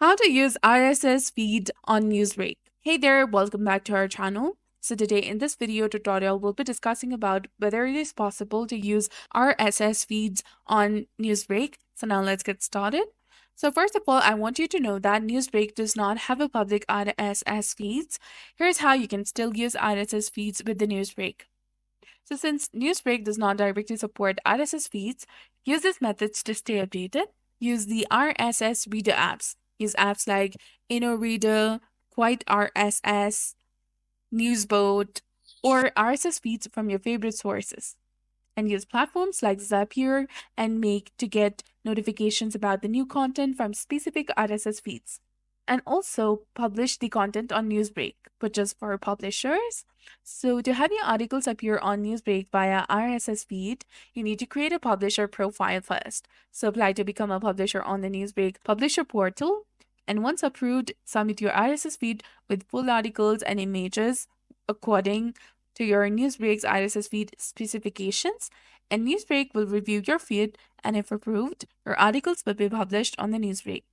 How to use RSS feed on Newsbreak. Hey there, welcome back to our channel. So today in this video tutorial, we'll be discussing about whether it is possible to use RSS feeds on Newsbreak. So now let's get started. So first of all, I want you to know that Newsbreak does not have a public RSS feeds. Here's how you can still use RSS feeds with the Newsbreak. So since Newsbreak does not directly support RSS feeds, use these methods to stay updated. Use the RSS reader apps. Use apps like InnoReader, Quite RSS, Newsbot, or RSS feeds from your favorite sources. And use platforms like Zapier and Make to get notifications about the new content from specific RSS feeds. And also publish the content on Newsbreak, which is for publishers. So to have your articles appear on Newsbreak via RSS feed, you need to create a publisher profile first. So apply to become a publisher on the Newsbreak publisher portal. And once approved, submit your RSS feed with full articles and images according to your Newsbreak's RSS feed specifications, and Newsbreak will review your feed, and if approved, your articles will be published on the Newsbreak.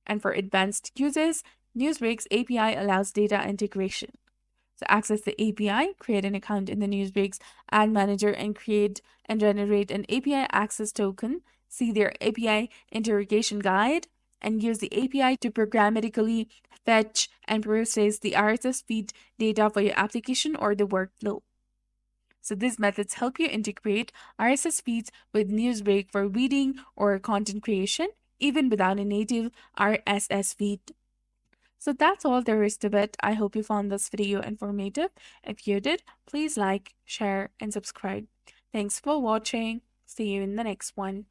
And for advanced users, Newsbreak's API allows data integration. So access the API, create an account in the Newsbreak's ad manager and create and generate an API access token, see their API interrogation guide, and use the API to programmatically fetch and process the RSS feed data for your application or the workflow. So these methods help you integrate RSS feeds with Newsbreak for reading or content creation, even without a native RSS feed. So that's all there is to it. I hope you found this video informative. If you did, please like, share, and subscribe. Thanks for watching. See you in the next one.